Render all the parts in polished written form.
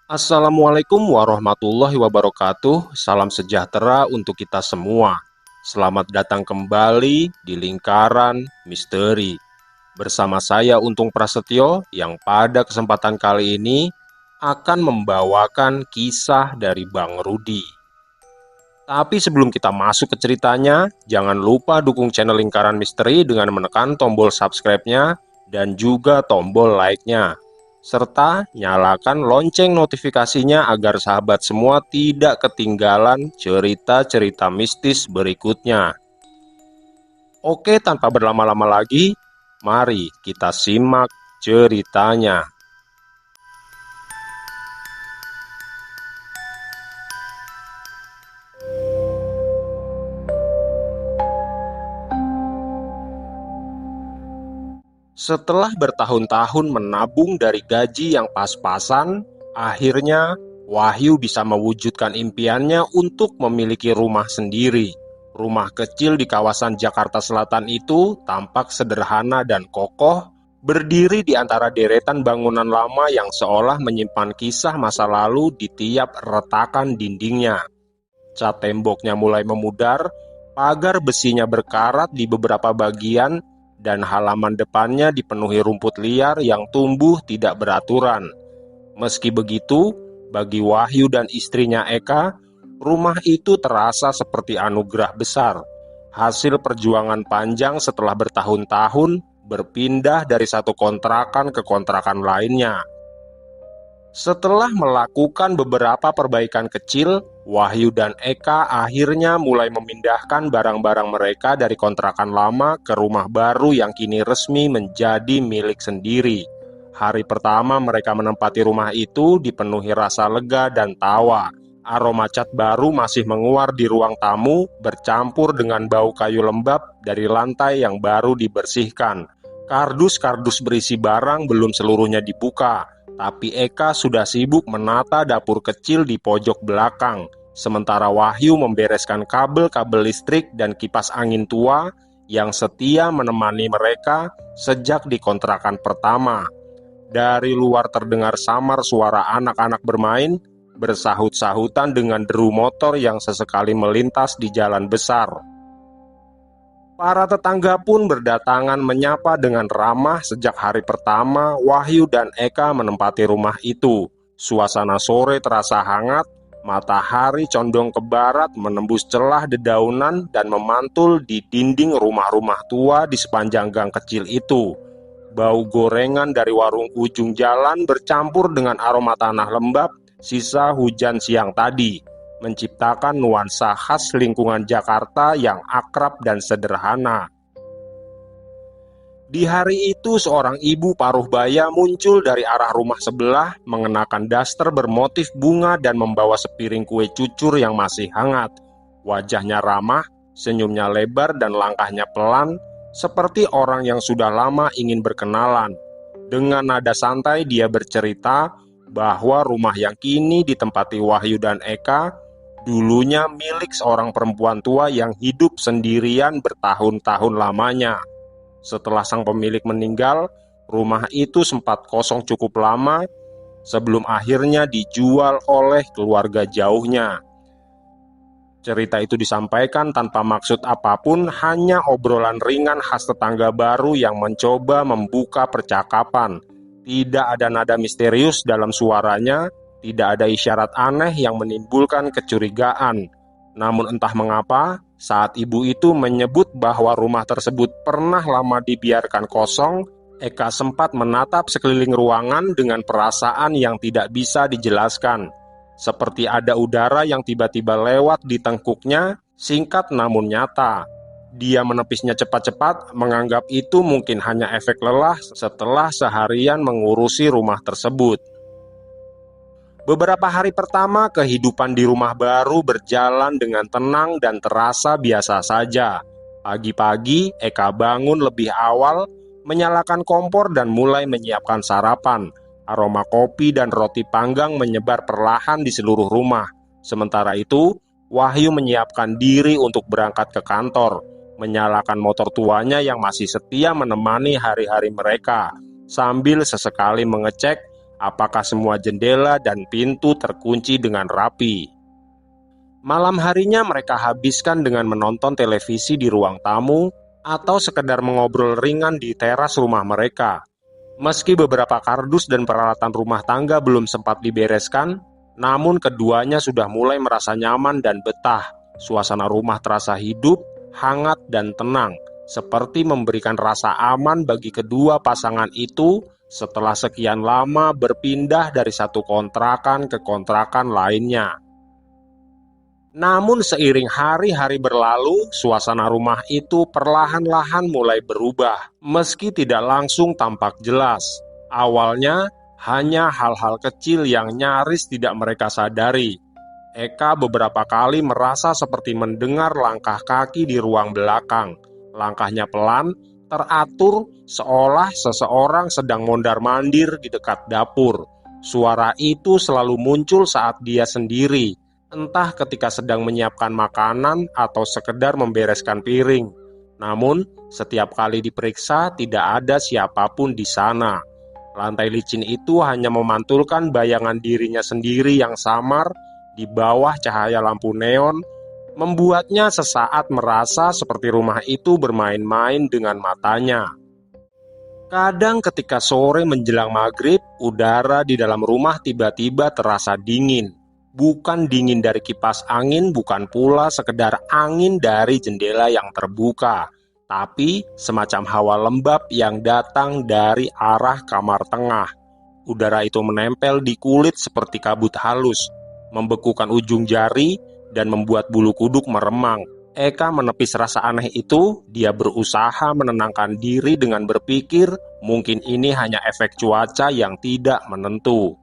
Assalamualaikum warahmatullahi wabarakatuh. Salam sejahtera untuk kita semua. Selamat datang kembali di Lingkaran Misteri. Bersama saya Untung Prasetyo yang pada kesempatan kali ini akan membawakan kisah dari Bang Rudi. Tapi sebelum kita masuk ke ceritanya, jangan lupa dukung channel Lingkaran Misteri dengan menekan tombol subscribe-nya dan juga tombol like-nya. Serta nyalakan lonceng notifikasinya agar sahabat semua tidak ketinggalan cerita-cerita mistis berikutnya. Oke, tanpa berlama-lama lagi, mari kita simak ceritanya. Setelah bertahun-tahun menabung dari gaji yang pas-pasan, akhirnya Wahyu bisa mewujudkan impiannya untuk memiliki rumah sendiri. Rumah kecil di kawasan Jakarta Selatan itu tampak sederhana dan kokoh, berdiri di antara deretan bangunan lama yang seolah menyimpan kisah masa lalu di tiap retakan dindingnya. Cat temboknya mulai memudar, pagar besinya berkarat di beberapa bagian, dan halaman depannya dipenuhi rumput liar yang tumbuh tidak beraturan. Meski begitu, bagi Wahyu dan istrinya Eka, rumah itu terasa seperti anugerah besar. Hasil perjuangan panjang setelah bertahun-tahun berpindah dari satu kontrakan ke kontrakan lainnya. Setelah melakukan beberapa perbaikan kecil, Wahyu dan Eka akhirnya mulai memindahkan barang-barang mereka dari kontrakan lama ke rumah baru yang kini resmi menjadi milik sendiri. Hari pertama mereka menempati rumah itu dipenuhi rasa lega dan tawa. Aroma cat baru masih menguar di ruang tamu, bercampur dengan bau kayu lembab dari lantai yang baru dibersihkan. Kardus-kardus berisi barang belum seluruhnya dibuka, tapi Eka sudah sibuk menata dapur kecil di pojok belakang, sementara Wahyu membereskan kabel-kabel listrik dan kipas angin tua yang setia menemani mereka sejak di kontrakan pertama. Dari luar terdengar samar suara anak-anak bermain, bersahut-sahutan dengan deru motor yang sesekali melintas di jalan besar. Para tetangga pun berdatangan menyapa dengan ramah sejak hari pertama Wahyu dan Eka menempati rumah itu. Suasana sore terasa hangat, matahari condong ke barat menembus celah dedaunan dan memantul di dinding rumah-rumah tua di sepanjang gang kecil itu. Bau gorengan dari warung ujung jalan bercampur dengan aroma tanah lembab sisa hujan siang tadi, menciptakan nuansa khas lingkungan Jakarta yang akrab dan sederhana. Di hari itu seorang ibu paruh baya muncul dari arah rumah sebelah mengenakan daster bermotif bunga dan membawa sepiring kue cucur yang masih hangat. Wajahnya ramah, senyumnya lebar dan langkahnya pelan, seperti orang yang sudah lama ingin berkenalan. Dengan nada santai dia bercerita bahwa rumah yang kini ditempati Wahyu dan Eka dulunya milik seorang perempuan tua yang hidup sendirian bertahun-tahun lamanya. Setelah sang pemilik meninggal, rumah itu sempat kosong cukup lama sebelum akhirnya dijual oleh keluarga jauhnya. Cerita itu disampaikan tanpa maksud apapun, hanya obrolan ringan khas tetangga baru yang mencoba membuka percakapan. Tidak ada nada misterius dalam suaranya, tidak ada isyarat aneh yang menimbulkan kecurigaan. Namun entah mengapa, saat ibu itu menyebut bahwa rumah tersebut pernah lama dibiarkan kosong, Eka sempat menatap sekeliling ruangan dengan perasaan yang tidak bisa dijelaskan. Seperti ada udara yang tiba-tiba lewat di tengkuknya, singkat namun nyata. Dia menepisnya cepat-cepat, menganggap itu mungkin hanya efek lelah setelah seharian mengurusi rumah tersebut. Beberapa hari pertama, kehidupan di rumah baru berjalan dengan tenang dan terasa biasa saja. Pagi-pagi, Eka bangun lebih awal, menyalakan kompor dan mulai menyiapkan sarapan. Aroma kopi dan roti panggang menyebar perlahan di seluruh rumah. Sementara itu, Wahyu menyiapkan diri untuk berangkat ke kantor, menyalakan motor tuanya yang masih setia menemani hari-hari mereka, sambil sesekali mengecek apakah semua jendela dan pintu terkunci dengan rapi. Malam harinya mereka habiskan dengan menonton televisi di ruang tamu atau sekedar mengobrol ringan di teras rumah mereka. Meski beberapa kardus dan peralatan rumah tangga belum sempat dibereskan, namun keduanya sudah mulai merasa nyaman dan betah. Suasana rumah terasa hidup, hangat, dan tenang, seperti memberikan rasa aman bagi kedua pasangan itu setelah sekian lama berpindah dari satu kontrakan ke kontrakan lainnya. Namun seiring hari-hari berlalu, suasana rumah itu perlahan-lahan mulai berubah, meski tidak langsung tampak jelas. Awalnya, hanya hal-hal kecil yang nyaris tidak mereka sadari. Eka beberapa kali merasa seperti mendengar langkah kaki di ruang belakang. Langkahnya pelan, teratur, seolah seseorang sedang mondar-mandir di dekat dapur. Suara itu selalu muncul saat dia sendiri, entah ketika sedang menyiapkan makanan atau sekedar membereskan piring. Namun, setiap kali diperiksa tidak ada siapapun di sana. Lantai licin itu hanya memantulkan bayangan dirinya sendiri yang samar di bawah cahaya lampu neon, membuatnya sesaat merasa seperti rumah itu bermain-main dengan matanya. Kadang ketika sore menjelang maghrib, udara di dalam rumah tiba-tiba terasa dingin. Bukan dingin dari kipas angin, bukan pula sekedar angin dari jendela yang terbuka, tapi semacam hawa lembab yang datang dari arah kamar tengah. Udara itu menempel di kulit seperti kabut halus, membekukan ujung jari dan membuat bulu kuduk meremang. Eka menepis rasa aneh itu. Dia berusaha menenangkan diri dengan berpikir mungkin ini hanya efek cuaca yang tidak menentu.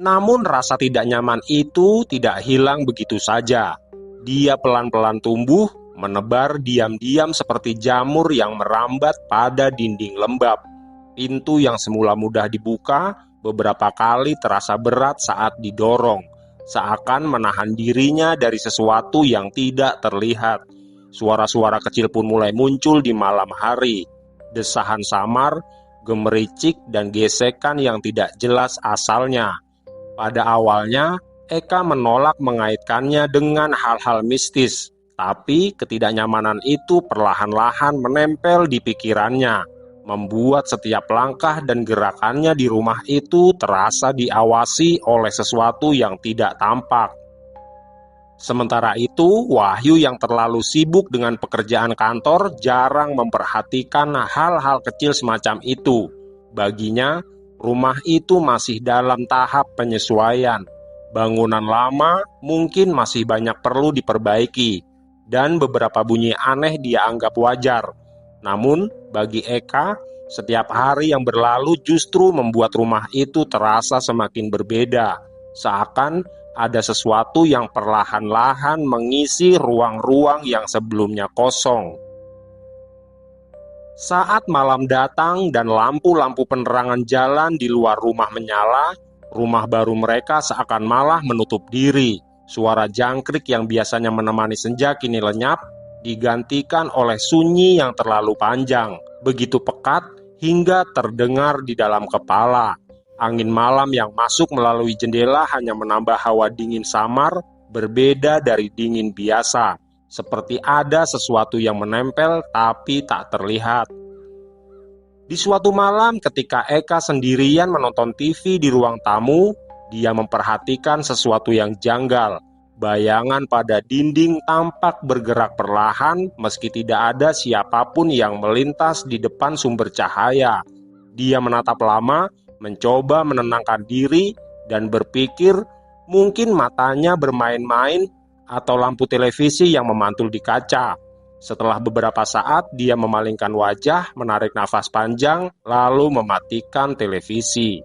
Namun rasa tidak nyaman itu tidak hilang begitu saja. Dia pelan-pelan tumbuh, menebar diam-diam seperti jamur yang merambat pada dinding lembab. Pintu yang semula mudah dibuka beberapa kali terasa berat saat didorong, seakan menahan dirinya dari sesuatu yang tidak terlihat. Suara-suara kecil pun mulai muncul di malam hari. Desahan samar, gemericik, dan gesekan yang tidak jelas asalnya. Pada awalnya, Eka menolak mengaitkannya dengan hal-hal mistis, tapi ketidaknyamanan itu perlahan-lahan menempel di pikirannya, membuat setiap langkah dan gerakannya di rumah itu terasa diawasi oleh sesuatu yang tidak tampak. Sementara itu, Wahyu yang terlalu sibuk dengan pekerjaan kantor jarang memperhatikan hal-hal kecil semacam itu. Baginya, rumah itu masih dalam tahap penyesuaian. Bangunan lama mungkin masih banyak perlu diperbaiki, dan beberapa bunyi aneh dia anggap wajar. Namun, bagi Eka, setiap hari yang berlalu justru membuat rumah itu terasa semakin berbeda. Seakan ada sesuatu yang perlahan-lahan mengisi ruang-ruang yang sebelumnya kosong. Saat malam datang dan lampu-lampu penerangan jalan di luar rumah menyala, rumah baru mereka seakan malah menutup diri. Suara jangkrik yang biasanya menemani senja kini lenyap, digantikan oleh sunyi yang terlalu panjang, begitu pekat hingga terdengar di dalam kepala. Angin malam yang masuk melalui jendela hanya menambah hawa dingin samar, berbeda dari dingin biasa. Seperti ada sesuatu yang menempel tapi tak terlihat. Di suatu malam ketika Eka sendirian menonton TV di ruang tamu, dia memperhatikan sesuatu yang janggal. Bayangan pada dinding tampak bergerak perlahan meski tidak ada siapapun yang melintas di depan sumber cahaya. Dia menatap lama, mencoba menenangkan diri dan berpikir mungkin matanya bermain-main atau lampu televisi yang memantul di kaca. Setelah beberapa saat, dia memalingkan wajah, menarik nafas panjang, lalu mematikan televisi.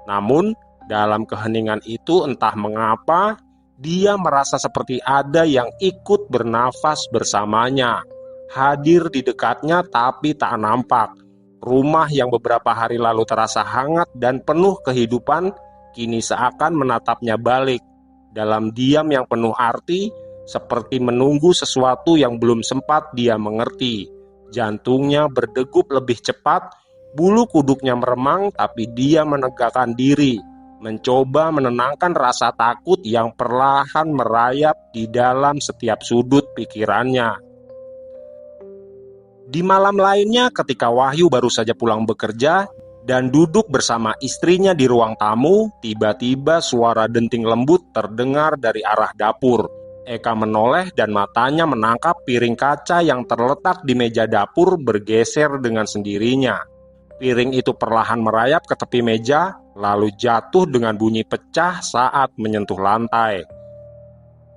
Namun, dalam keheningan itu entah mengapa, dia merasa seperti ada yang ikut bernafas bersamanya. Hadir di dekatnya tapi tak nampak. Rumah yang beberapa hari lalu terasa hangat dan penuh kehidupan, kini seakan menatapnya balik. Dalam diam yang penuh arti, seperti menunggu sesuatu yang belum sempat dia mengerti. Jantungnya berdegup lebih cepat, Bulu kuduknya meremang, tapi dia menegakkan diri, mencoba menenangkan rasa takut yang perlahan merayap di dalam setiap sudut pikirannya. Di malam lainnya, ketika Wahyu baru saja pulang bekerja dan duduk bersama istrinya di ruang tamu, tiba-tiba suara denting lembut terdengar dari arah dapur. Eka menoleh dan matanya menangkap piring kaca yang terletak di meja dapur bergeser dengan sendirinya. Piring itu perlahan merayap ke tepi meja, lalu jatuh dengan bunyi pecah saat menyentuh lantai.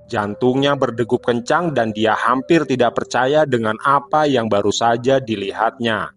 Jantungnya berdegup kencang dan dia hampir tidak percaya dengan apa yang baru saja dilihatnya.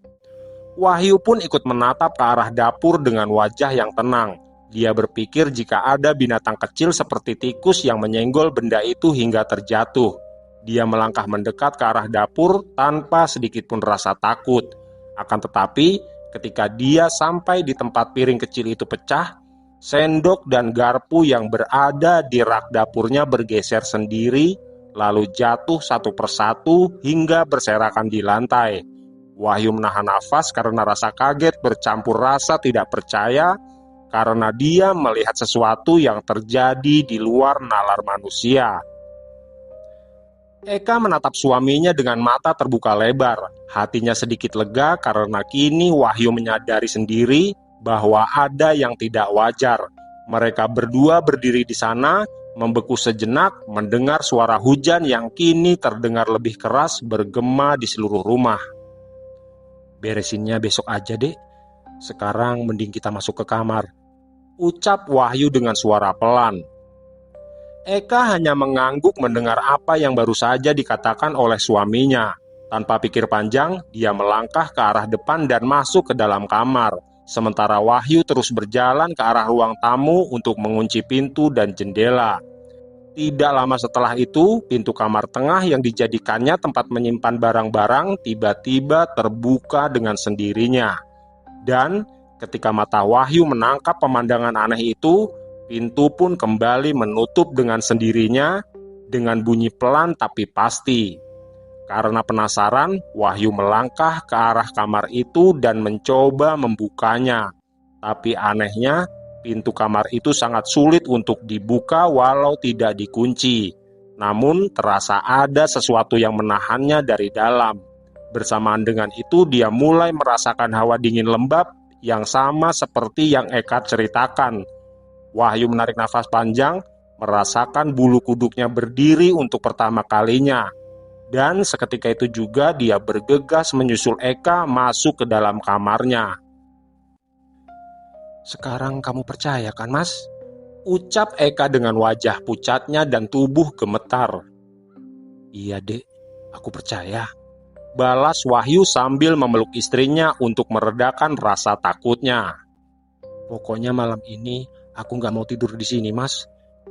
Wahyu pun ikut menatap ke arah dapur dengan wajah yang tenang. Dia berpikir jika ada binatang kecil seperti tikus yang menyenggol benda itu hingga terjatuh. Dia melangkah mendekat ke arah dapur tanpa sedikit pun rasa takut. Akan tetapi, ketika dia sampai di tempat piring kecil itu pecah, sendok dan garpu yang berada di rak dapurnya bergeser sendiri, lalu jatuh satu persatu hingga berserakan di lantai. Wahyu menahan nafas karena rasa kaget bercampur rasa tidak percaya, karena dia melihat sesuatu yang terjadi di luar nalar manusia. Eka menatap suaminya dengan mata terbuka lebar. Hatinya sedikit lega karena kini Wahyu menyadari sendiri bahwa ada yang tidak wajar. Mereka berdua berdiri di sana, membeku sejenak, mendengar suara hujan yang kini terdengar lebih keras bergema di seluruh rumah. "Beresinnya besok aja, Dek. Sekarang mending kita masuk ke kamar," ucap Wahyu dengan suara pelan. Eka hanya mengangguk mendengar apa yang baru saja dikatakan oleh suaminya. Tanpa pikir panjang, dia melangkah ke arah depan dan masuk ke dalam kamar. Sementara Wahyu terus berjalan ke arah ruang tamu untuk mengunci pintu dan jendela. Tidak lama setelah itu, pintu kamar tengah yang dijadikannya tempat menyimpan barang-barang tiba-tiba terbuka dengan sendirinya. Dan ketika mata Wahyu menangkap pemandangan aneh itu, pintu pun kembali menutup dengan sendirinya dengan bunyi pelan tapi pasti. Karena penasaran, Wahyu melangkah ke arah kamar itu dan mencoba membukanya. Tapi anehnya, pintu kamar itu sangat sulit untuk dibuka walau tidak dikunci. Namun terasa ada sesuatu yang menahannya dari dalam. Bersamaan dengan itu, dia mulai merasakan hawa dingin lembab yang sama seperti yang Eka ceritakan. Wahyu menarik nafas panjang, merasakan bulu kuduknya berdiri untuk pertama kalinya. Dan seketika itu juga dia bergegas menyusul Eka masuk ke dalam kamarnya. "Sekarang kamu percaya kan, Mas?" ucap Eka dengan wajah pucatnya dan tubuh gemetar. "Iya, Dek, aku percaya," balas Wahyu sambil memeluk istrinya untuk meredakan rasa takutnya. "Pokoknya malam ini aku nggak mau tidur di sini, Mas.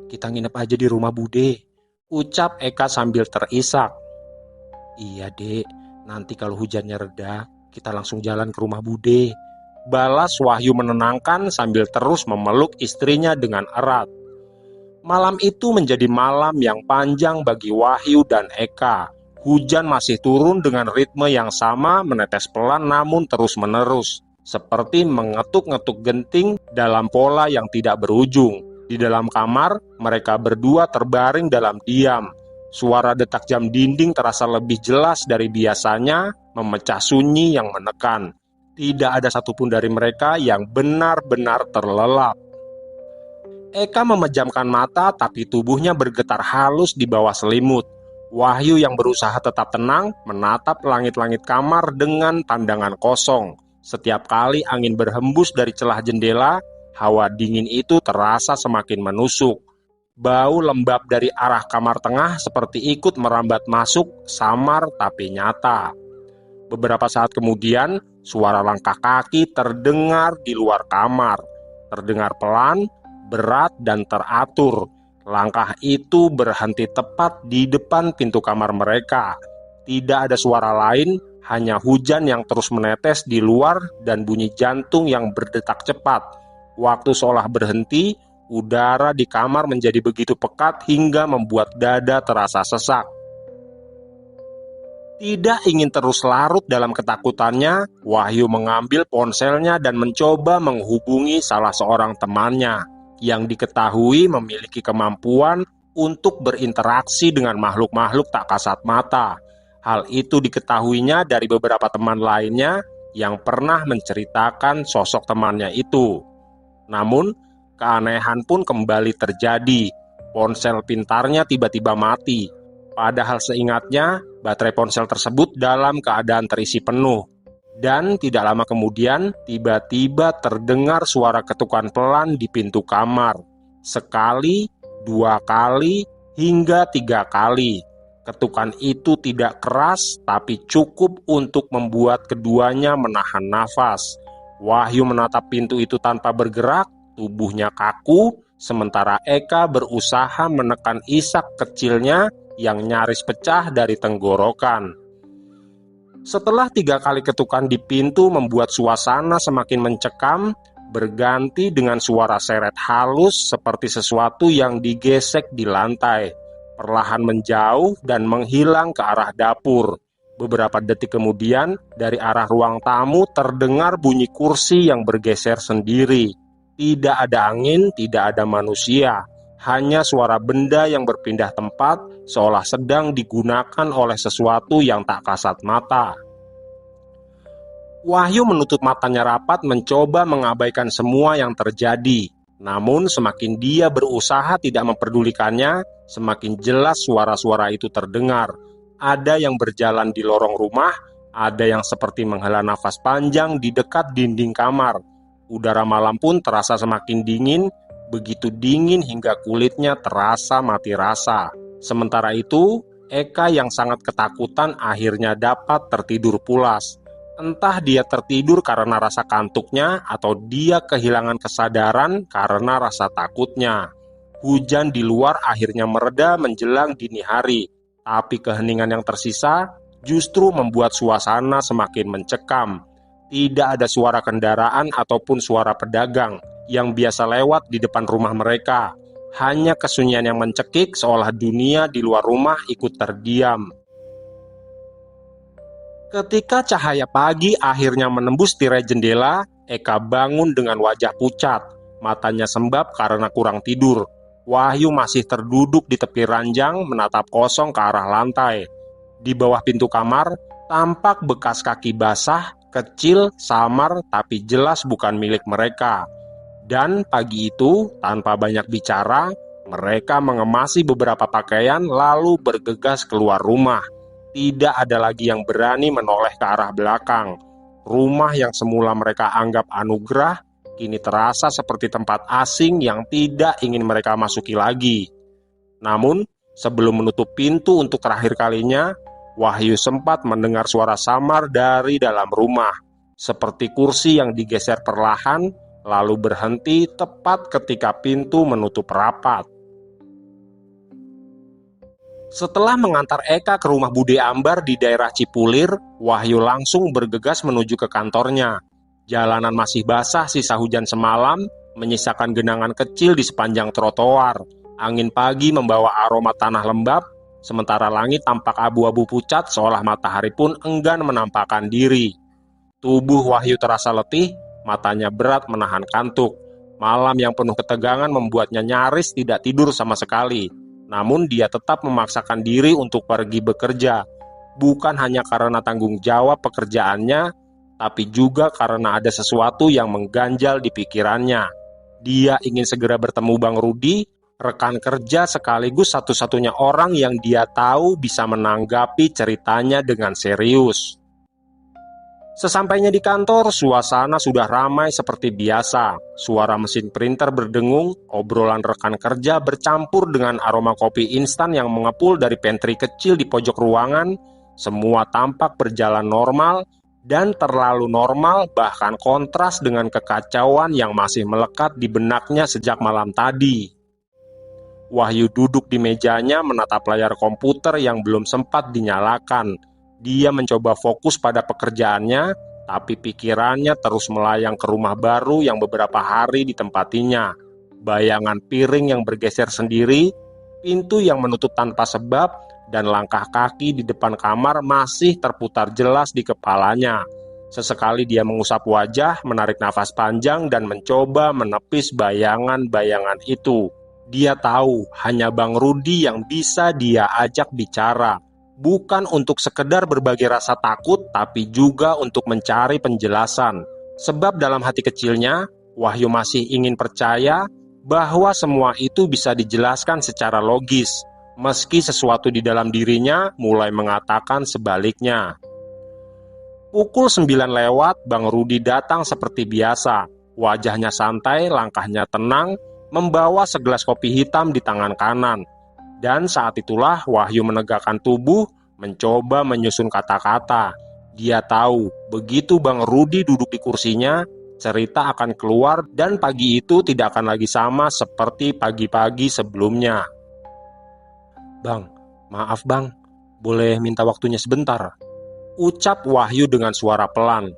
Kita nginep aja di rumah Bude," ucap Eka sambil terisak. "Iya, Dek, nanti kalau hujannya reda, kita langsung jalan ke rumah Bude," balas Wahyu menenangkan sambil terus memeluk istrinya dengan erat. Malam itu menjadi malam yang panjang bagi Wahyu dan Eka. Hujan masih turun dengan ritme yang sama, menetes pelan namun terus-menerus, seperti mengetuk-ngetuk genting dalam pola yang tidak berujung. Di dalam kamar, mereka berdua terbaring dalam diam. Suara detak jam dinding terasa lebih jelas dari biasanya, memecah sunyi yang menekan. Tidak ada satupun dari mereka yang benar-benar terlelap. Eka memejamkan mata, tapi tubuhnya bergetar halus di bawah selimut. Wahyu yang berusaha tetap tenang menatap langit-langit kamar dengan pandangan kosong. Setiap kali angin berhembus dari celah jendela, hawa dingin itu terasa semakin menusuk. Bau lembab dari arah kamar tengah seperti ikut merambat masuk, samar tapi nyata. Beberapa saat kemudian, suara langkah kaki terdengar di luar kamar. Terdengar pelan, berat dan teratur. Langkah itu berhenti tepat di depan pintu kamar mereka. Tidak ada suara lain, hanya hujan yang terus menetes di luar dan bunyi jantung yang berdetak cepat. Waktu seolah berhenti, udara di kamar menjadi begitu pekat hingga membuat dada terasa sesak. Tidak ingin terus larut dalam ketakutannya, Wahyu mengambil ponselnya dan mencoba menghubungi salah seorang temannya yang diketahui memiliki kemampuan untuk berinteraksi dengan makhluk-makhluk tak kasat mata. Hal itu diketahuinya dari beberapa teman lainnya yang pernah menceritakan sosok temannya itu. Namun, keanehan pun kembali terjadi. Ponsel pintarnya tiba-tiba mati. Padahal seingatnya, baterai ponsel tersebut dalam keadaan terisi penuh. Dan tidak lama kemudian, tiba-tiba terdengar suara ketukan pelan di pintu kamar. Sekali, 2 kali, hingga 3 kali. Ketukan itu tidak keras, tapi cukup untuk membuat keduanya menahan nafas. Wahyu menatap pintu itu tanpa bergerak, tubuhnya kaku, sementara Eka berusaha menekan isak kecilnya yang nyaris pecah dari tenggorokan. Setelah 3 kali ketukan di pintu membuat suasana semakin mencekam, berganti dengan suara seret halus seperti sesuatu yang digesek di lantai, perlahan menjauh dan menghilang ke arah dapur. Beberapa detik kemudian, dari arah ruang tamu terdengar bunyi kursi yang bergeser sendiri. Tidak ada angin, tidak ada manusia. Hanya suara benda yang berpindah tempat, seolah sedang digunakan oleh sesuatu yang tak kasat mata. Wahyu menutup matanya rapat mencoba mengabaikan semua yang terjadi. Namun semakin dia berusaha tidak memperdulikannya, semakin jelas suara-suara itu terdengar. Ada yang berjalan di lorong rumah, ada yang seperti menghela nafas panjang di dekat dinding kamar. Udara malam pun terasa semakin dingin, begitu dingin hingga kulitnya terasa mati rasa. Sementara itu, Eka yang sangat ketakutan akhirnya dapat tertidur pulas. Entah dia tertidur karena rasa kantuknya atau dia kehilangan kesadaran karena rasa takutnya. Hujan di luar akhirnya mereda menjelang dini hari, tapi keheningan yang tersisa justru membuat suasana semakin mencekam. Tidak ada suara kendaraan ataupun suara pedagang yang biasa lewat di depan rumah mereka. Hanya kesunyian yang mencekik seolah dunia di luar rumah ikut terdiam. Ketika cahaya pagi akhirnya menembus tirai jendela, Eka bangun dengan wajah pucat. Matanya sembab karena kurang tidur. Wahyu masih terduduk di tepi ranjang menatap kosong ke arah lantai. Di bawah pintu kamar, tampak bekas kaki basah, kecil, samar, tapi jelas bukan milik mereka. Dan pagi itu, tanpa banyak bicara, mereka mengemasi beberapa pakaian lalu bergegas keluar rumah. Tidak ada lagi yang berani menoleh ke arah belakang. Rumah yang semula mereka anggap anugerah, kini terasa seperti tempat asing yang tidak ingin mereka masuki lagi. Namun, sebelum menutup pintu untuk terakhir kalinya, Wahyu sempat mendengar suara samar dari dalam rumah, seperti kursi yang digeser perlahan, lalu berhenti tepat ketika pintu menutup rapat. Setelah mengantar Eka ke rumah Bude Ambar di daerah Cipulir, Wahyu langsung bergegas menuju ke kantornya. Jalanan masih basah sisa hujan semalam, menyisakan genangan kecil di sepanjang trotoar. Angin pagi membawa aroma tanah lembab, sementara langit tampak abu-abu pucat seolah matahari pun enggan menampakkan diri. Tubuh Wahyu terasa letih, matanya berat menahan kantuk. Malam yang penuh ketegangan membuatnya nyaris tidak tidur sama sekali. Namun dia tetap memaksakan diri untuk pergi bekerja, bukan hanya karena tanggung jawab pekerjaannya, tapi juga karena ada sesuatu yang mengganjal di pikirannya. Dia ingin segera bertemu Bang Rudi, rekan kerja sekaligus satu-satunya orang yang dia tahu bisa menanggapi ceritanya dengan serius. Sesampainya di kantor, suasana sudah ramai seperti biasa. Suara mesin printer berdengung, obrolan rekan kerja bercampur dengan aroma kopi instan yang mengepul dari pantry kecil di pojok ruangan. Semua tampak berjalan normal dan terlalu normal, bahkan kontras dengan kekacauan yang masih melekat di benaknya sejak malam tadi. Wahyu duduk di mejanya menatap layar komputer yang belum sempat dinyalakan. Dia mencoba fokus pada pekerjaannya, tapi pikirannya terus melayang ke rumah baru yang beberapa hari ditempatinya. Bayangan piring yang bergeser sendiri, pintu yang menutup tanpa sebab, dan langkah kaki di depan kamar masih terputar jelas di kepalanya. Sesekali dia mengusap wajah, menarik nafas panjang, dan mencoba menepis bayangan-bayangan itu. Dia tahu hanya Bang Rudi yang bisa dia ajak bicara. Bukan untuk sekedar berbagi rasa takut, tapi juga untuk mencari penjelasan. Sebab dalam hati kecilnya, Wahyu masih ingin percaya bahwa semua itu bisa dijelaskan secara logis, meski sesuatu di dalam dirinya mulai mengatakan sebaliknya. Pukul 9 lewat, Bang Rudi datang seperti biasa. Wajahnya santai, langkahnya tenang, membawa segelas kopi hitam di tangan kanan. Dan saat itulah Wahyu menegakkan tubuh, mencoba menyusun kata-kata. Dia tahu, begitu Bang Rudi duduk di kursinya, cerita akan keluar dan pagi itu tidak akan lagi sama seperti pagi-pagi sebelumnya. "Bang, maaf bang, boleh minta waktunya sebentar?" ucap Wahyu dengan suara pelan.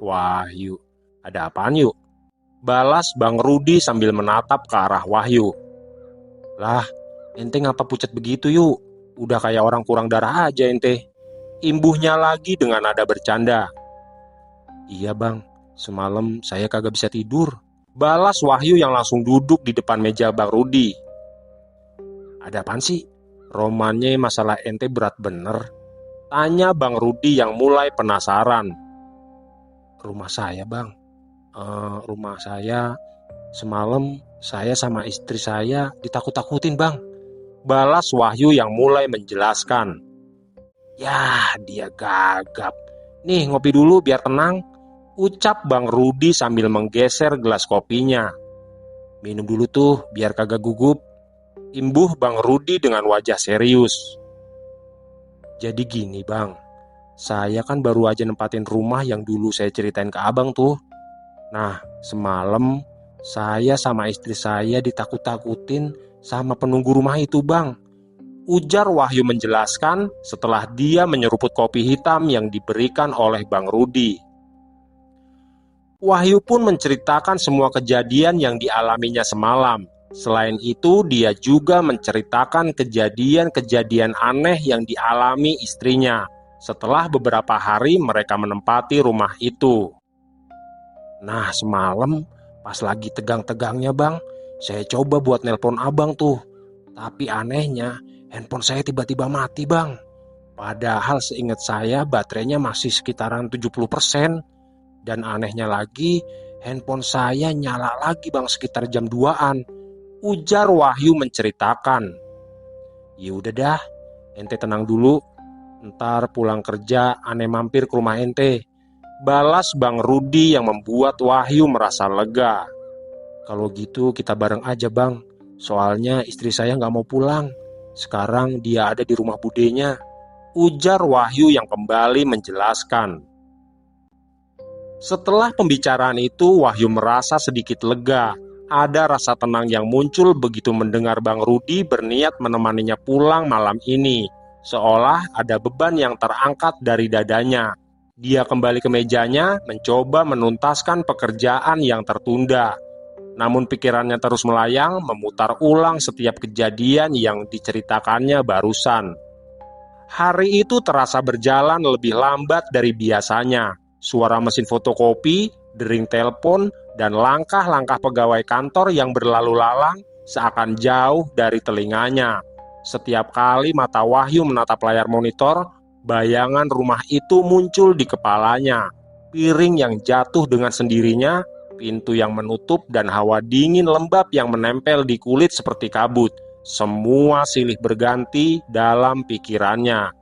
Wahyu, ada apaan yuk?" balas Bang Rudi sambil menatap ke arah Wahyu. "Lah, ente ngapa pucat begitu yuk? Udah kayak orang kurang darah aja ente," imbuhnya lagi dengan nada bercanda. "Iya bang, semalam saya kagak bisa tidur," balas Wahyu yang langsung duduk di depan meja Bang Rudi. "Ada apaan sih? Romannya masalah ente berat bener," tanya Bang Rudi yang mulai penasaran. "Rumah saya bang, rumah saya semalam saya sama istri saya ditakut-takutin bang," balas Wahyu yang mulai menjelaskan. "Yah, dia gagap. Nih ngopi dulu biar tenang," ucap Bang Rudi sambil menggeser gelas kopinya. "Minum dulu tuh biar kagak gugup," imbuh Bang Rudi dengan wajah serius. "Jadi gini bang, saya kan baru aja nempatin rumah yang dulu saya ceritain ke abang tuh. Nah, semalam saya sama istri saya ditakut-takutin sama penunggu rumah itu bang," ujar Wahyu menjelaskan setelah dia menyeruput kopi hitam yang diberikan oleh Bang Rudi. Wahyu pun menceritakan semua kejadian yang dialaminya semalam. Selain itu, dia juga menceritakan kejadian-kejadian aneh yang dialami istrinya setelah beberapa hari mereka menempati rumah itu. "Nah, semalam pas lagi tegang-tegangnya bang, saya coba buat nelpon abang tuh. Tapi anehnya, handphone saya tiba-tiba mati bang. Padahal seingat saya baterainya masih sekitaran 70%. Dan anehnya lagi, handphone saya nyala lagi bang sekitar jam 2-an, ujar Wahyu menceritakan. "Ya udah dah, ente tenang dulu. Ntar pulang kerja aneh mampir ke rumah ente," balas Bang Rudi yang membuat Wahyu merasa lega. "Kalau gitu kita bareng aja bang. Soalnya istri saya gak mau pulang. Sekarang dia ada di rumah budenya," ujar Wahyu yang kembali menjelaskan. Setelah pembicaraan itu, Wahyu merasa sedikit lega. Ada rasa tenang yang muncul begitu mendengar Bang Rudi berniat menemaninya pulang malam ini. Seolah ada beban yang terangkat dari dadanya. Dia kembali ke mejanya, mencoba menuntaskan pekerjaan yang tertunda. Namun pikirannya terus melayang, memutar ulang setiap kejadian yang diceritakannya barusan. Hari itu terasa berjalan lebih lambat dari biasanya. Suara mesin fotokopi, dering telepon, dan langkah-langkah pegawai kantor yang berlalu lalang seakan jauh dari telinganya. Setiap kali mata Wahyu menatap layar monitor, bayangan rumah itu muncul di kepalanya. Piring yang jatuh dengan sendirinya, pintu yang menutup, dan hawa dingin lembab yang menempel di kulit seperti kabut. Semua silih berganti dalam pikirannya.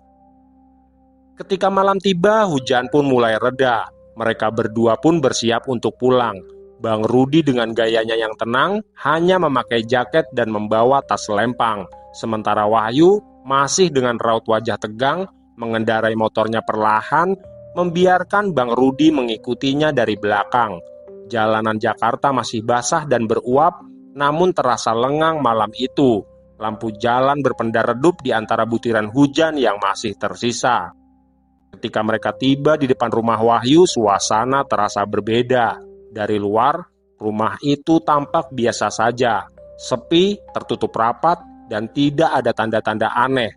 Ketika malam tiba, hujan pun mulai reda. Mereka berdua pun bersiap untuk pulang. Bang Rudi dengan gayanya yang tenang hanya memakai jaket dan membawa tas lempang. Sementara Wahyu masih dengan raut wajah tegang mengendarai motornya perlahan, membiarkan Bang Rudi mengikutinya dari belakang. Jalanan Jakarta masih basah dan beruap, namun terasa lengang malam itu. Lampu jalan berpendar redup di antara butiran hujan yang masih tersisa. Ketika mereka tiba di depan rumah Wahyu, suasana terasa berbeda. Dari luar, rumah itu tampak biasa saja. Sepi, tertutup rapat, dan tidak ada tanda-tanda aneh.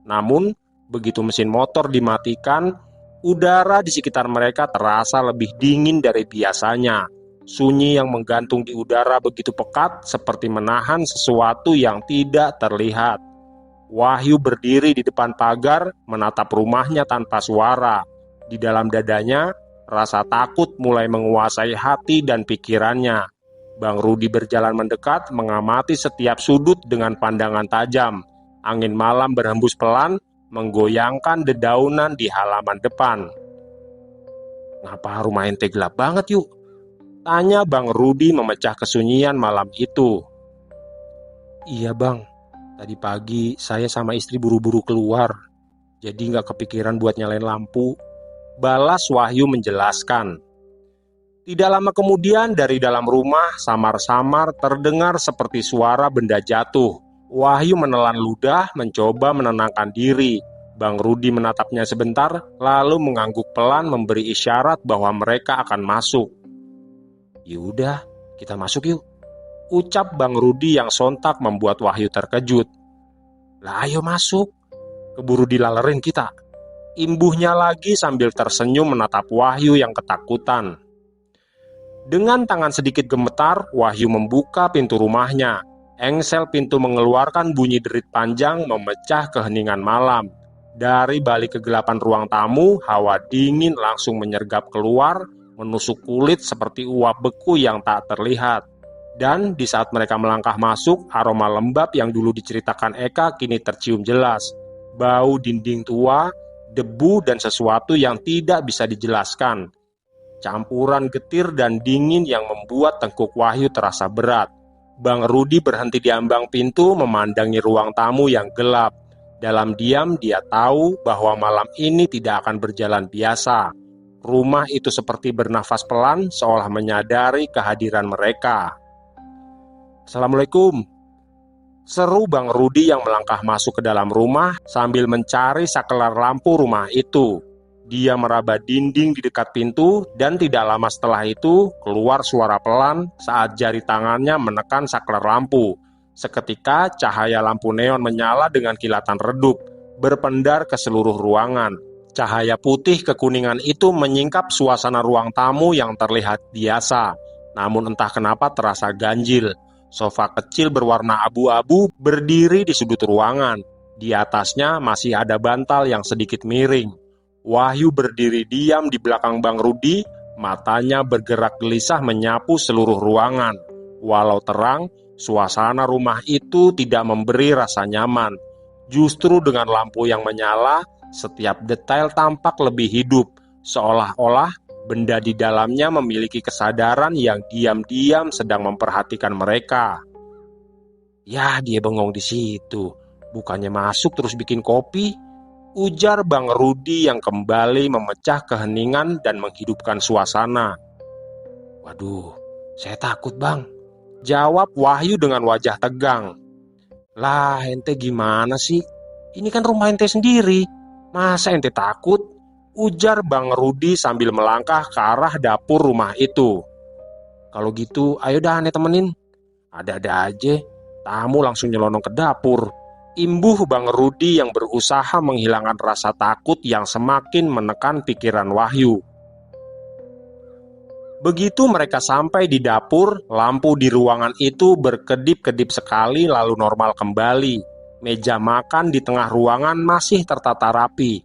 Namun, begitu mesin motor dimatikan, udara di sekitar mereka terasa lebih dingin dari biasanya. Sunyi yang menggantung di udara begitu pekat seperti menahan sesuatu yang tidak terlihat. Wahyu berdiri di depan pagar menatap rumahnya tanpa suara. Di dalam dadanya, rasa takut mulai menguasai hati dan pikirannya. Bang Rudi berjalan mendekat mengamati setiap sudut dengan pandangan tajam. Angin malam berhembus pelan, menggoyangkan dedaunan di halaman depan. "Ngapa rumah ente gelap banget, yuk?" tanya Bang Rudi memecah kesunyian malam itu. "Iya bang, tadi pagi saya sama istri buru-buru keluar, jadi nggak kepikiran buat nyalain lampu," balas Wahyu menjelaskan. Tidak lama kemudian dari dalam rumah samar-samar terdengar seperti suara benda jatuh. Wahyu menelan ludah mencoba menenangkan diri. Bang Rudi menatapnya sebentar, lalu mengangguk pelan memberi isyarat bahwa mereka akan masuk. "Yaudah, kita masuk yuk," ucap Bang Rudi yang sontak membuat Wahyu terkejut. "Lah ayo masuk," keburu dilalerin kita, imbuhnya lagi sambil tersenyum menatap Wahyu yang ketakutan. Dengan tangan sedikit gemetar, Wahyu membuka pintu rumahnya. Engsel pintu mengeluarkan bunyi derit panjang memecah keheningan malam. Dari balik kegelapan ruang tamu, hawa dingin langsung menyergap keluar, menusuk kulit seperti uap beku yang tak terlihat. Dan di saat mereka melangkah masuk, aroma lembab yang dulu diceritakan Eka kini tercium jelas. Bau dinding tua, debu dan sesuatu yang tidak bisa dijelaskan. Campuran getir dan dingin yang membuat tengkuk Wahyu terasa berat. Bang Rudi berhenti di ambang pintu memandangi ruang tamu yang gelap. Dalam diam dia tahu bahwa malam ini tidak akan berjalan biasa. Rumah itu seperti bernafas pelan seolah menyadari kehadiran mereka. "Assalamualaikum," seru Bang Rudi yang melangkah masuk ke dalam rumah sambil mencari saklar lampu rumah itu. Dia meraba dinding di dekat pintu dan tidak lama setelah itu keluar suara pelan saat jari tangannya menekan saklar lampu. Seketika cahaya lampu neon menyala dengan kilatan redup, berpendar ke seluruh ruangan. Cahaya putih kekuningan itu menyingkap suasana ruang tamu yang terlihat biasa. Namun entah kenapa terasa ganjil. Sofa kecil berwarna abu-abu berdiri di sudut ruangan. Di atasnya masih ada bantal yang sedikit miring. Wahyu berdiri diam di belakang Bang Rudi, matanya bergerak gelisah menyapu seluruh ruangan. Walau terang, suasana rumah itu tidak memberi rasa nyaman. Justru dengan lampu yang menyala, setiap detail tampak lebih hidup, seolah-olah benda di dalamnya memiliki kesadaran yang diam-diam sedang memperhatikan mereka. "Ya, dia bengong di situ. Bukannya masuk terus bikin kopi," ujar Bang Rudi yang kembali memecah keheningan dan menghidupkan suasana. "Waduh, saya takut bang," jawab Wahyu dengan wajah tegang. "Lah, ente gimana sih? Ini kan rumah ente sendiri. Masa ente takut?" ujar Bang Rudi sambil melangkah ke arah dapur rumah itu. "Kalau gitu, ayo dah ane temenin." "Ada-ada aja, tamu langsung nyelonong ke dapur," imbuh Bang Rudi yang berusaha menghilangkan rasa takut yang semakin menekan pikiran Wahyu. Begitu mereka sampai di dapur, lampu di ruangan itu berkedip-kedip sekali lalu normal kembali. Meja makan di tengah ruangan masih tertata rapi,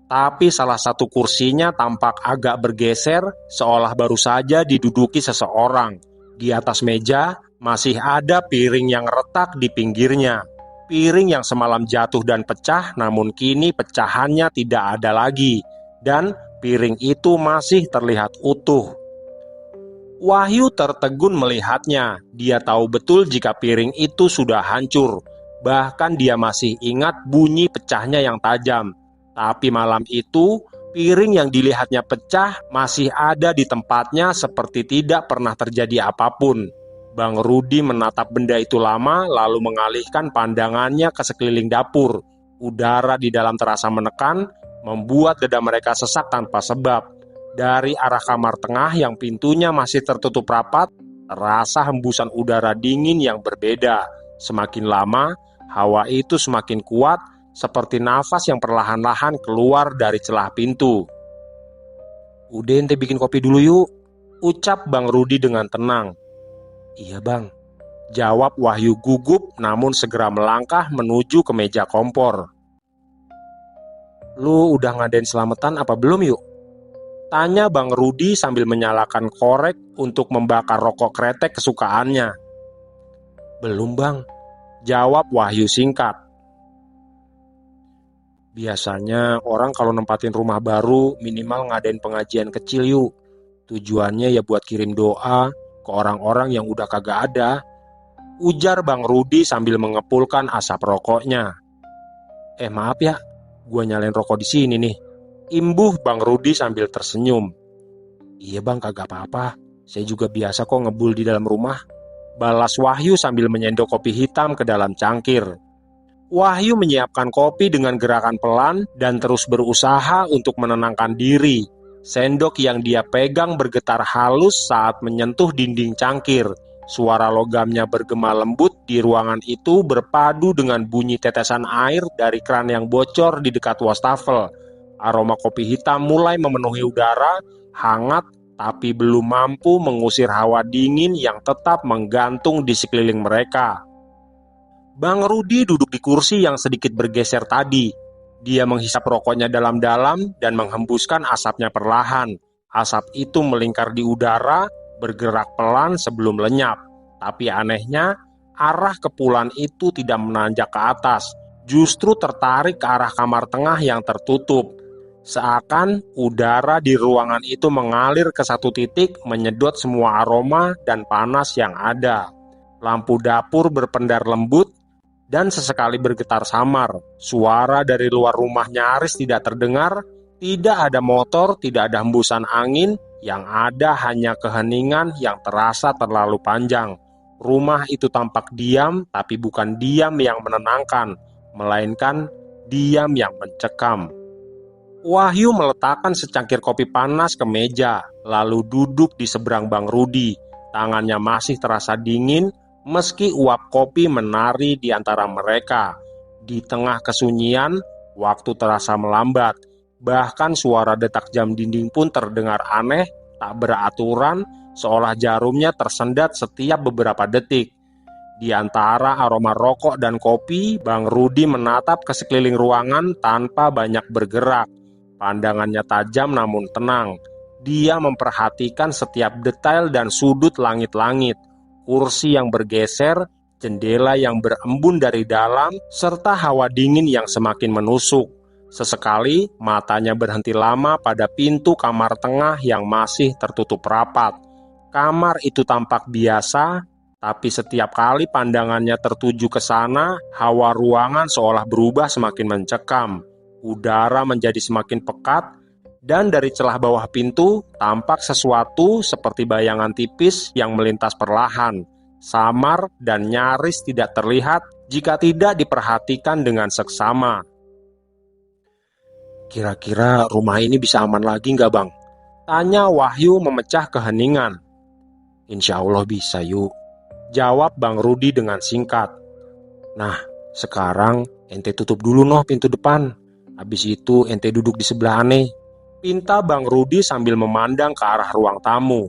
tapi salah satu kursinya tampak agak bergeser seolah baru saja diduduki seseorang. Di atas meja masih ada piring yang retak di pinggirnya. Piring yang semalam jatuh dan pecah, namun kini pecahannya tidak ada lagi, dan piring itu masih terlihat utuh. Wahyu tertegun melihatnya. Dia tahu betul jika piring itu sudah hancur. Bahkan dia masih ingat bunyi pecahnya yang tajam. Tapi malam itu, piring yang dilihatnya pecah masih ada di tempatnya seperti tidak pernah terjadi apapun. Bang Rudi menatap benda itu lama lalu mengalihkan pandangannya ke sekeliling dapur. Udara di dalam terasa menekan, membuat dada mereka sesak tanpa sebab. Dari arah kamar tengah yang pintunya masih tertutup rapat, terasa hembusan udara dingin yang berbeda. Semakin lama, Hawa itu semakin kuat, seperti nafas yang perlahan-lahan keluar dari celah pintu. "Udah ente bikin kopi dulu yuk," ucap Bang Rudi dengan tenang. "Iya bang," jawab Wahyu gugup namun segera melangkah menuju ke meja kompor. "Lu udah ngadain selamatan apa belum yuk?" tanya Bang Rudi sambil menyalakan korek untuk membakar rokok kretek kesukaannya. "Belum bang," jawab Wahyu singkat. "Biasanya orang kalau nempatin rumah baru minimal ngadain pengajian kecil yuk. Tujuannya ya buat kirim doa ke orang-orang yang udah kagak ada," ujar Bang Rudi sambil mengepulkan asap rokoknya. Maaf ya, gua nyalain rokok di sini nih," imbuh Bang Rudi sambil tersenyum. "Iya bang, kagak apa-apa. Saya juga biasa kok ngebul di dalam rumah," balas Wahyu sambil menyendok kopi hitam ke dalam cangkir. Wahyu menyiapkan kopi dengan gerakan pelan dan terus berusaha untuk menenangkan diri. Sendok yang dia pegang bergetar halus saat menyentuh dinding cangkir. Suara logamnya bergema lembut di ruangan itu berpadu dengan bunyi tetesan air dari keran yang bocor di dekat wastafel. Aroma kopi hitam mulai memenuhi udara, hangat tapi belum mampu mengusir hawa dingin yang tetap menggantung di sekeliling mereka. Bang Rudi duduk di kursi yang sedikit bergeser tadi. Dia menghisap rokoknya dalam-dalam dan menghembuskan asapnya perlahan. Asap itu melingkar di udara, bergerak pelan sebelum lenyap. Tapi anehnya, arah kepulan itu tidak menanjak ke atas, justru tertarik ke arah kamar tengah yang tertutup. Seakan udara di ruangan itu mengalir ke satu titik, menyedot semua aroma dan panas yang ada. Lampu dapur berpendar lembut dan sesekali bergetar samar. Suara dari luar rumah nyaris tidak terdengar. Tidak ada motor, tidak ada hembusan angin. Yang ada hanya keheningan yang terasa terlalu panjang. Rumah itu tampak diam, tapi bukan diam yang menenangkan, melainkan diam yang mencekam. Wahyu meletakkan secangkir kopi panas ke meja, lalu duduk di seberang Bang Rudi. Tangannya masih terasa dingin, meski uap kopi menari di antara mereka. Di tengah kesunyian, waktu terasa melambat. Bahkan suara detak jam dinding pun terdengar aneh, tak beraturan, seolah jarumnya tersendat setiap beberapa detik. Di antara aroma rokok dan kopi, Bang Rudi menatap ke sekeliling ruangan tanpa banyak bergerak. Pandangannya tajam namun tenang. Dia memperhatikan setiap detail dan sudut langit-langit. Kursi yang bergeser, jendela yang berembun dari dalam, serta hawa dingin yang semakin menusuk. Sesekali matanya berhenti lama pada pintu kamar tengah yang masih tertutup rapat. Kamar itu tampak biasa, tapi setiap kali pandangannya tertuju ke sana, hawa ruangan seolah berubah semakin mencekam. Udara menjadi semakin pekat, dan dari celah bawah pintu tampak sesuatu seperti bayangan tipis yang melintas perlahan, samar dan nyaris tidak terlihat jika tidak diperhatikan dengan seksama. "Kira-kira rumah ini bisa aman lagi nggak bang?" tanya Wahyu memecah keheningan. "Insya Allah bisa yuk," jawab Bang Rudi dengan singkat. "Nah, sekarang ente tutup dulu noh pintu depan. Habis itu ente duduk di sebelah aneh," pinta Bang Rudi sambil memandang ke arah ruang tamu.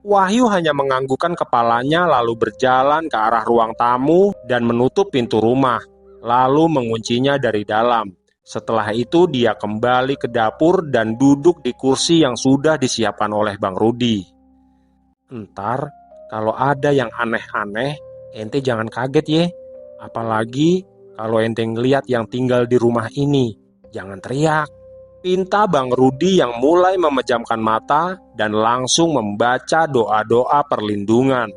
Wahyu hanya menganggukkan kepalanya lalu berjalan ke arah ruang tamu dan menutup pintu rumah, lalu menguncinya dari dalam. Setelah itu dia kembali ke dapur dan duduk di kursi yang sudah disiapkan oleh Bang Rudi. "Entar kalau ada yang aneh-aneh, ente jangan kaget ye. Apalagi kalau ente ngeliat yang tinggal di rumah ini, jangan teriak," pinta Bang Rudi yang mulai memejamkan mata dan langsung membaca doa-doa perlindungan.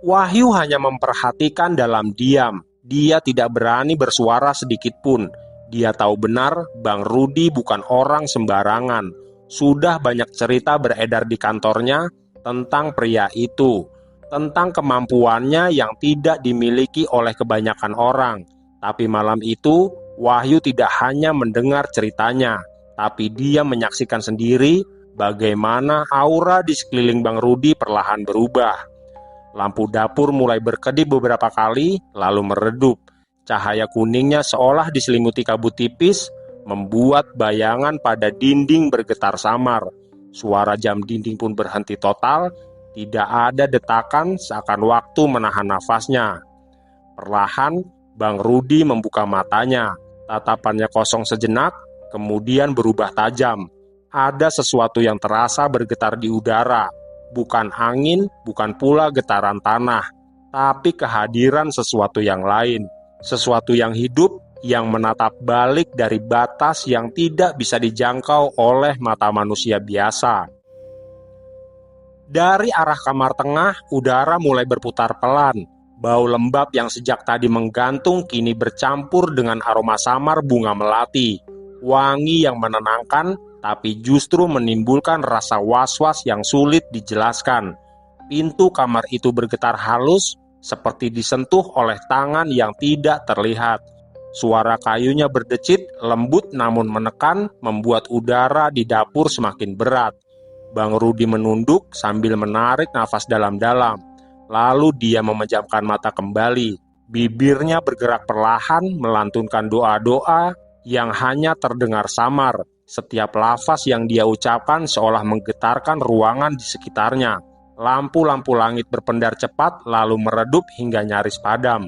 Wahyu hanya memperhatikan dalam diam. Dia tidak berani bersuara sedikit pun. Dia tahu benar Bang Rudi bukan orang sembarangan. Sudah banyak cerita beredar di kantornya tentang pria itu, tentang kemampuannya yang tidak dimiliki oleh kebanyakan orang. Tapi malam itu, Wahyu tidak hanya mendengar ceritanya, tapi dia menyaksikan sendiri bagaimana aura di sekeliling Bang Rudi perlahan berubah. Lampu dapur mulai berkedip beberapa kali, lalu meredup. Cahaya kuningnya seolah diselimuti kabut tipis, membuat bayangan pada dinding bergetar samar. Suara jam dinding pun berhenti total, tidak ada detakan seakan waktu menahan nafasnya. Perlahan, Bang Rudi membuka matanya. Tatapannya kosong sejenak, kemudian berubah tajam. Ada sesuatu yang terasa bergetar di udara. Bukan angin, bukan pula getaran tanah, tapi kehadiran sesuatu yang lain. Sesuatu yang hidup, yang menatap balik dari batas yang tidak bisa dijangkau oleh mata manusia biasa. Dari arah kamar tengah, udara mulai berputar pelan. Bau lembab yang sejak tadi menggantung kini bercampur dengan aroma samar bunga melati. Wangi yang menenangkan, tapi justru menimbulkan rasa was-was yang sulit dijelaskan. Pintu kamar itu bergetar halus, seperti disentuh oleh tangan yang tidak terlihat. Suara kayunya berdecit, lembut namun menekan, membuat udara di dapur semakin berat. Bang Rudi menunduk sambil menarik nafas dalam-dalam. Lalu dia memejamkan mata kembali. Bibirnya bergerak perlahan, melantunkan doa-doa yang hanya terdengar samar. Setiap lafaz yang dia ucapkan seolah menggetarkan ruangan di sekitarnya. Lampu-lampu langit berpendar cepat, lalu meredup hingga nyaris padam.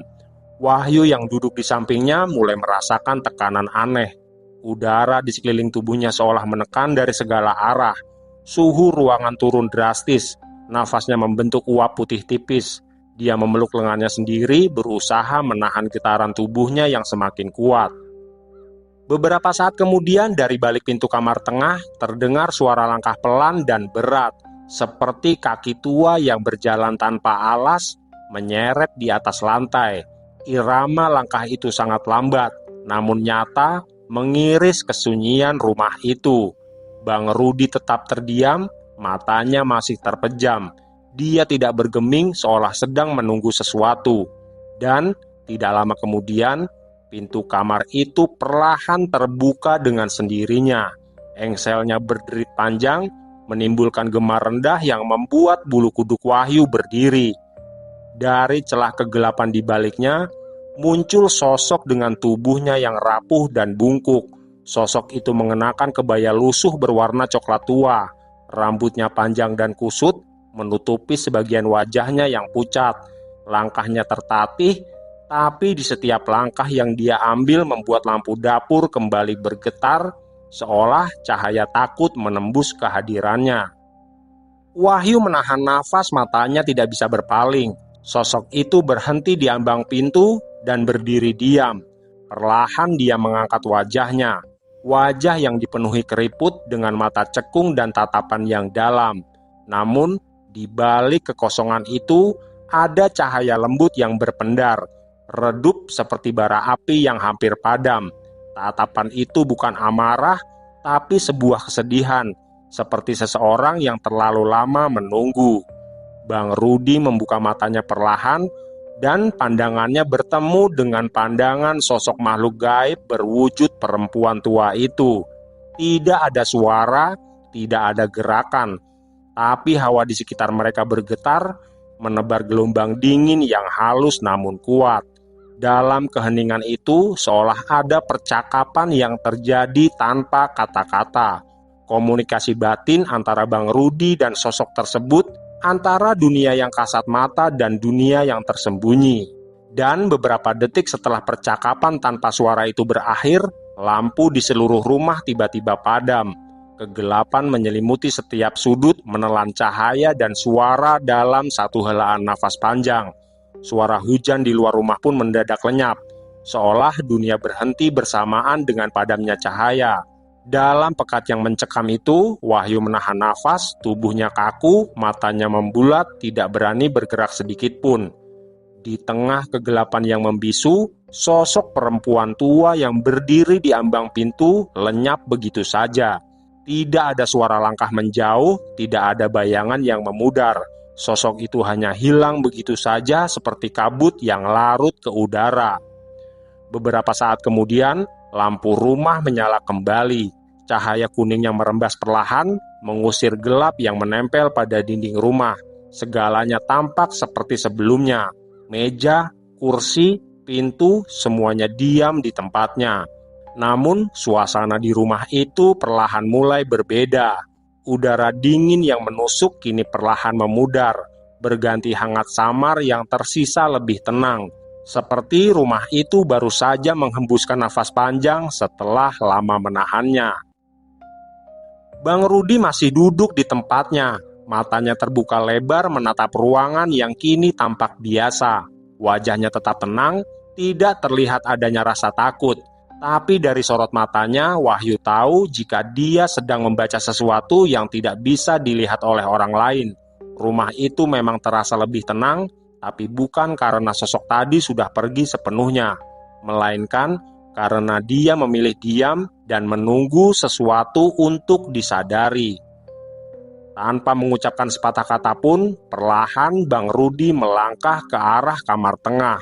Wahyu yang duduk di sampingnya mulai merasakan tekanan aneh. Udara di sekeliling tubuhnya seolah menekan dari segala arah. Suhu ruangan turun drastis. Nafasnya membentuk uap putih tipis. Dia memeluk lengannya sendiri, berusaha menahan getaran tubuhnya yang semakin kuat. Beberapa saat kemudian, dari balik pintu kamar tengah, terdengar suara langkah pelan dan berat, seperti kaki tua yang berjalan tanpa alas, menyeret di atas lantai. Irama langkah itu sangat lambat, namun nyata, mengiris kesunyian rumah itu. Bang Rudi tetap terdiam, matanya masih terpejam. Dia tidak bergeming seolah sedang menunggu sesuatu. Dan tidak lama kemudian, pintu kamar itu perlahan terbuka dengan sendirinya. Engselnya berderit panjang, menimbulkan gema rendah yang membuat bulu kuduk Wahyu berdiri. Dari celah kegelapan di baliknya, muncul sosok dengan tubuhnya yang rapuh dan bungkuk. Sosok itu mengenakan kebaya lusuh berwarna coklat tua. Rambutnya panjang dan kusut, menutupi sebagian wajahnya yang pucat. Langkahnya tertatih, tapi di setiap langkah yang dia ambil membuat lampu dapur kembali bergetar, seolah cahaya takut menembus kehadirannya. Wahyu menahan nafas, matanya tidak bisa berpaling. Sosok itu berhenti di ambang pintu dan berdiri diam. Perlahan dia mengangkat wajahnya. Wajah yang dipenuhi keriput dengan mata cekung dan tatapan yang dalam. Namun, di balik kekosongan itu, ada cahaya lembut yang berpendar, redup seperti bara api yang hampir padam. Tatapan itu bukan amarah, tapi sebuah kesedihan, seperti seseorang yang terlalu lama menunggu. Bang Rudi membuka matanya perlahan, dan pandangannya bertemu dengan pandangan sosok makhluk gaib berwujud perempuan tua itu. Tidak ada suara, tidak ada gerakan, tapi hawa di sekitar mereka bergetar, menebar gelombang dingin yang halus namun kuat. Dalam keheningan itu, seolah ada percakapan yang terjadi tanpa kata-kata. Komunikasi batin antara Bang Rudi dan sosok tersebut, antara dunia yang kasat mata dan dunia yang tersembunyi. Dan beberapa detik setelah percakapan tanpa suara itu berakhir, lampu di seluruh rumah tiba-tiba padam. Kegelapan menyelimuti setiap sudut, menelan cahaya dan suara dalam satu helaan nafas panjang. Suara hujan di luar rumah pun mendadak lenyap, seolah dunia berhenti bersamaan dengan padamnya cahaya. Dalam pekat yang mencekam itu, Wahyu menahan nafas, tubuhnya kaku, matanya membulat, tidak berani bergerak sedikit pun. Di tengah kegelapan yang membisu, sosok perempuan tua yang berdiri di ambang pintu lenyap begitu saja. Tidak ada suara langkah menjauh, tidak ada bayangan yang memudar. Sosok itu hanya hilang begitu saja seperti kabut yang larut ke udara. Beberapa saat kemudian, lampu rumah menyala kembali. Cahaya kuning yang merembas perlahan, mengusir gelap yang menempel pada dinding rumah. Segalanya tampak seperti sebelumnya. Meja, kursi, pintu, semuanya diam di tempatnya. Namun, suasana di rumah itu perlahan mulai berbeda. Udara dingin yang menusuk kini perlahan memudar, berganti hangat samar yang tersisa lebih tenang. Seperti rumah itu baru saja menghembuskan nafas panjang setelah lama menahannya. Bang Rudi masih duduk di tempatnya. Matanya terbuka lebar menatap ruangan yang kini tampak biasa. Wajahnya tetap tenang, tidak terlihat adanya rasa takut. Tapi dari sorot matanya, Wahyu tahu jika dia sedang membaca sesuatu yang tidak bisa dilihat oleh orang lain. Rumah itu memang terasa lebih tenang, tapi bukan karena sosok tadi sudah pergi sepenuhnya, melainkan karena dia memilih diam dan menunggu sesuatu untuk disadari. Tanpa mengucapkan sepatah kata pun, perlahan Bang Rudi melangkah ke arah kamar tengah.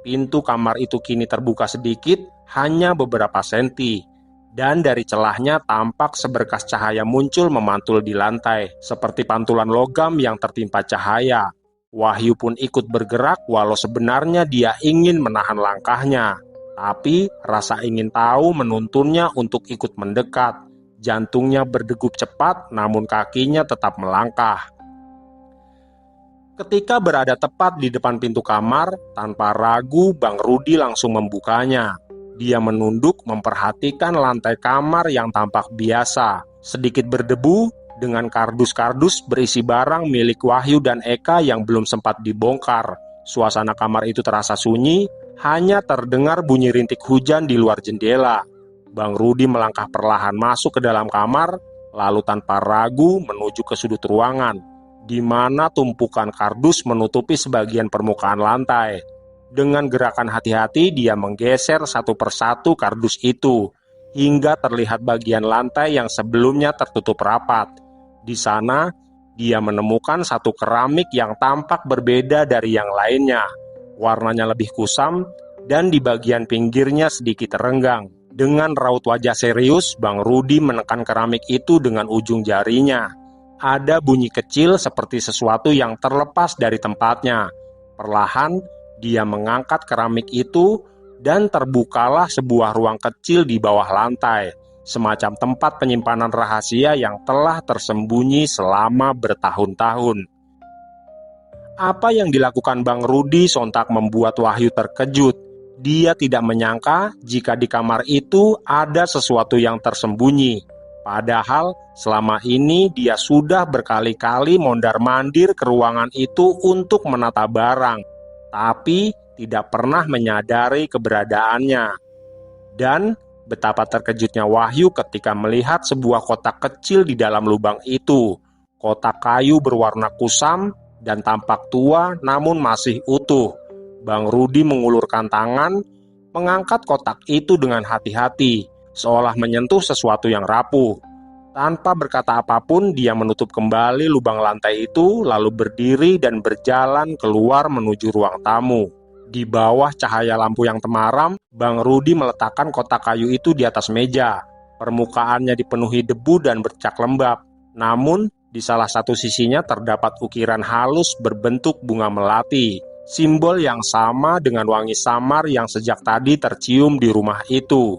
Pintu kamar itu kini terbuka sedikit, hanya beberapa senti. Dan dari celahnya tampak seberkas cahaya muncul memantul di lantai, seperti pantulan logam yang tertimpa cahaya. Wahyu pun ikut bergerak walau sebenarnya dia ingin menahan langkahnya. Tapi rasa ingin tahu menuntunnya untuk ikut mendekat. Jantungnya berdegup cepat, namun kakinya tetap melangkah. Ketika berada tepat di depan pintu kamar, tanpa ragu Bang Rudi langsung membukanya. Dia menunduk memperhatikan lantai kamar yang tampak biasa, sedikit berdebu dengan kardus-kardus berisi barang milik Wahyu dan Eka yang belum sempat dibongkar. Suasana kamar itu terasa sunyi, hanya terdengar bunyi rintik hujan di luar jendela. Bang Rudi melangkah perlahan masuk ke dalam kamar, lalu tanpa ragu menuju ke sudut ruangan, di mana tumpukan kardus menutupi sebagian permukaan lantai. Dengan gerakan hati-hati, dia menggeser satu persatu kardus itu, hingga terlihat bagian lantai yang sebelumnya tertutup rapat. Di sana, dia menemukan satu keramik yang tampak berbeda dari yang lainnya. Warnanya lebih kusam, dan di bagian pinggirnya sedikit renggang. Dengan raut wajah serius, Bang Rudi menekan keramik itu dengan ujung jarinya. Ada bunyi kecil seperti sesuatu yang terlepas dari tempatnya. Perlahan, dia mengangkat keramik itu dan terbukalah sebuah ruang kecil di bawah lantai, semacam tempat penyimpanan rahasia yang telah tersembunyi selama bertahun-tahun. Apa yang dilakukan Bang Rudi sontak membuat Wahyu terkejut. Dia tidak menyangka jika di kamar itu ada sesuatu yang tersembunyi. Padahal selama ini dia sudah berkali-kali mondar-mandir ke ruangan itu untuk menata barang, tapi tidak pernah menyadari keberadaannya. Dan betapa terkejutnya Wahyu ketika melihat sebuah kotak kecil di dalam lubang itu. Kotak kayu berwarna kusam dan tampak tua namun masih utuh. Bang Rudi mengulurkan tangan, mengangkat kotak itu dengan hati-hati, seolah menyentuh sesuatu yang rapuh. Tanpa berkata apapun, dia menutup kembali lubang lantai itu, lalu berdiri dan berjalan keluar menuju ruang tamu. Di bawah cahaya lampu yang temaram, Bang Rudi meletakkan kotak kayu itu di atas meja. Permukaannya dipenuhi debu dan bercak lembab. Namun, di salah satu sisinya terdapat ukiran halus berbentuk bunga melati. Simbol yang sama dengan wangi samar yang sejak tadi tercium di rumah itu.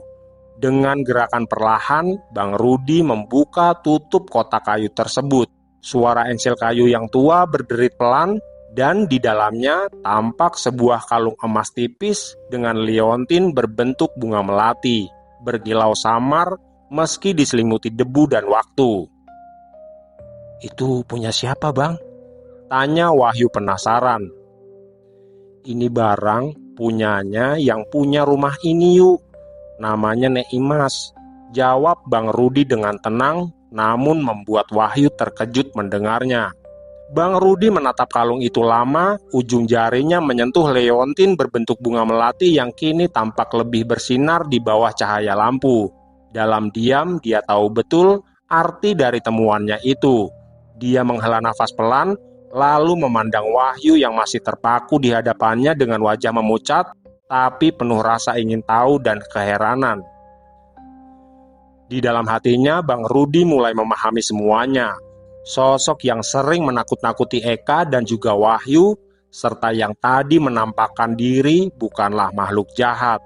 Dengan gerakan perlahan, Bang Rudi membuka tutup kotak kayu tersebut. Suara engsel kayu yang tua berderit pelan, dan di dalamnya tampak sebuah kalung emas tipis dengan liontin berbentuk bunga melati, berkilau samar meski diselimuti debu dan waktu. "Itu punya siapa, Bang?" tanya Wahyu penasaran. "Ini barang punyanya yang punya rumah ini yuk. Namanya Nek Imas," jawab Bang Rudi dengan tenang, namun membuat Wahyu terkejut mendengarnya. Bang Rudi menatap kalung itu lama, ujung jarinya menyentuh leontin berbentuk bunga melati yang kini tampak lebih bersinar di bawah cahaya lampu. Dalam diam, dia tahu betul arti dari temuannya itu. Dia menghela nafas pelan, lalu memandang Wahyu yang masih terpaku di hadapannya dengan wajah memucat, tapi penuh rasa ingin tahu dan keheranan. Di dalam hatinya, Bang Rudi mulai memahami semuanya. Sosok yang sering menakut-nakuti Eka dan juga Wahyu, serta yang tadi menampakkan diri bukanlah makhluk jahat.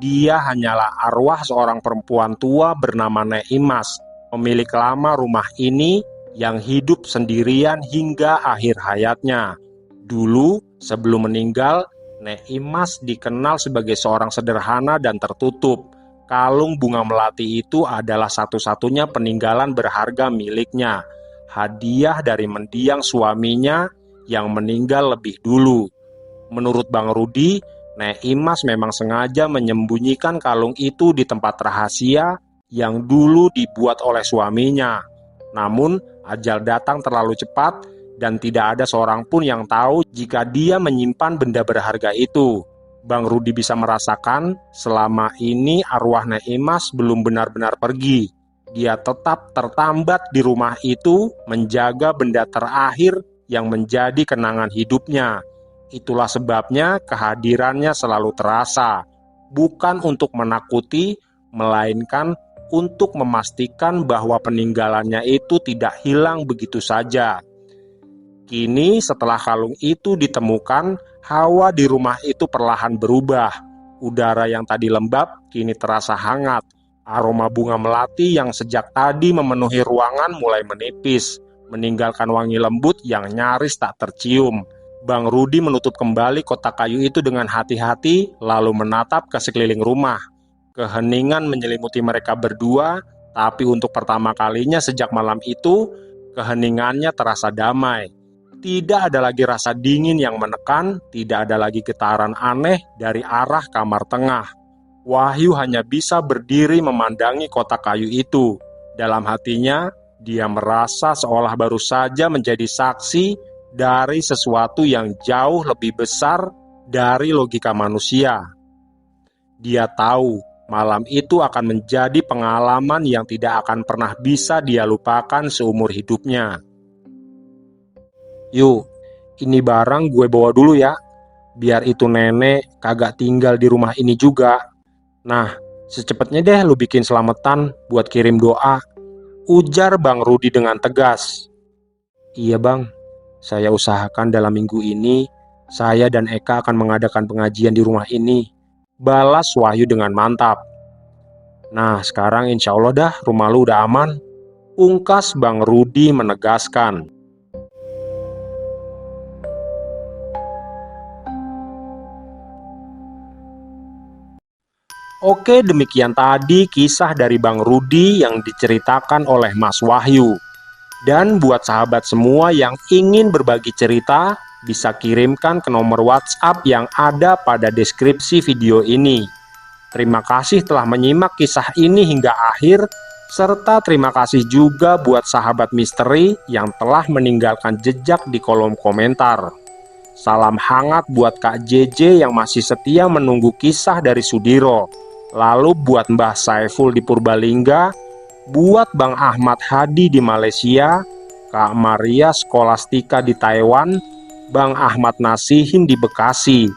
Dia hanyalah arwah seorang perempuan tua bernama Nek Imas, pemilik lama rumah ini yang hidup sendirian hingga akhir hayatnya. Dulu, sebelum meninggal, Nek Imas dikenal sebagai seorang sederhana dan tertutup. Kalung bunga melati itu adalah satu-satunya peninggalan berharga miliknya, hadiah dari mendiang suaminya yang meninggal lebih dulu. Menurut Bang Rudi, Nek Imas memang sengaja menyembunyikan kalung itu di tempat rahasia yang dulu dibuat oleh suaminya. Namun, ajal datang terlalu cepat dan tidak ada seorang pun yang tahu jika dia menyimpan benda berharga itu. Bang Rudi bisa merasakan selama ini arwah Nek Imas belum benar-benar pergi. Dia tetap tertambat di rumah itu menjaga benda terakhir yang menjadi kenangan hidupnya. Itulah sebabnya kehadirannya selalu terasa, bukan untuk menakuti, melainkan untuk memastikan bahwa peninggalannya itu tidak hilang begitu saja. Kini setelah kalung itu ditemukan, hawa di rumah itu perlahan berubah. Udara yang tadi lembab kini terasa hangat. Aroma bunga melati yang sejak tadi memenuhi ruangan mulai menipis, meninggalkan wangi lembut yang nyaris tak tercium. Bang Rudi menutup kembali kotak kayu itu dengan hati-hati, lalu menatap ke sekeliling rumah. Keheningan menyelimuti mereka berdua, tapi untuk pertama kalinya sejak malam itu, keheningannya terasa damai. Tidak ada lagi rasa dingin yang menekan, tidak ada lagi getaran aneh dari arah kamar tengah. Wahyu hanya bisa berdiri memandangi kotak kayu itu. Dalam hatinya, dia merasa seolah baru saja menjadi saksi dari sesuatu yang jauh lebih besar dari logika manusia. Dia tahu malam itu akan menjadi pengalaman yang tidak akan pernah bisa dia lupakan seumur hidupnya. Yuk, ini barang gue bawa dulu ya, biar itu nenek kagak tinggal di rumah ini juga. Nah, secepatnya deh lu bikin selamatan buat kirim doa, ujar Bang Rudi dengan tegas. Iya bang, saya usahakan dalam minggu ini, saya dan Eka akan mengadakan pengajian di rumah ini, balas Wahyu dengan mantap. Nah, sekarang insya Allah dah rumah lu udah aman, ungkas Bang Rudi menegaskan. Oke, demikian tadi kisah dari Bang Rudi yang diceritakan oleh Mas Wahyu. Dan buat sahabat semua yang ingin berbagi cerita, bisa kirimkan ke nomor WhatsApp yang ada pada deskripsi video ini. Terima kasih telah menyimak kisah ini hingga akhir, serta terima kasih juga buat sahabat misteri yang telah meninggalkan jejak di kolom komentar. Salam hangat buat Kak JJ yang masih setia menunggu kisah dari Sudiro. Lalu buat Mbah Saiful di Purbalingga, buat Bang Ahmad Hadi di Malaysia, Kak Maria Skolastika di Taiwan, Bang Ahmad Nasihin di Bekasi,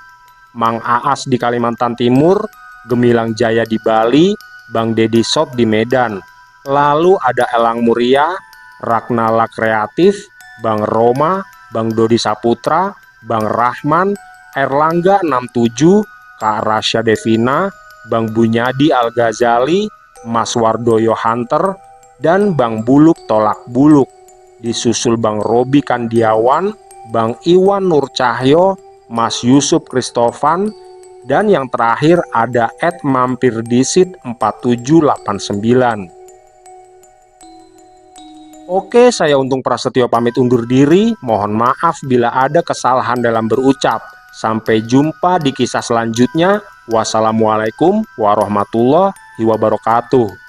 Mang Aas di Kalimantan Timur, Gemilang Jaya di Bali, Bang Dedi Sop di Medan. Lalu ada Elang Muria, Ragnala Kreatif, Bang Roma, Bang Dodi Saputra, Bang Rahman, Erlangga 67, Kak Rasya Devina, Bang Bunyadi Al-Ghazali, Mas Wardoyo Hunter, dan Bang Buluk Tolak Buluk. Disusul Bang Robi Kandiawan, Bang Iwan Nur Cahyo, Mas Yusuf Kristofan, dan yang terakhir ada @mampirdisit4789. Oke, saya Untung Prasetyo pamit undur diri. Mohon maaf bila ada kesalahan dalam berucap. Sampai jumpa di kisah selanjutnya. Wassalamualaikum warahmatullahi wabarakatuh.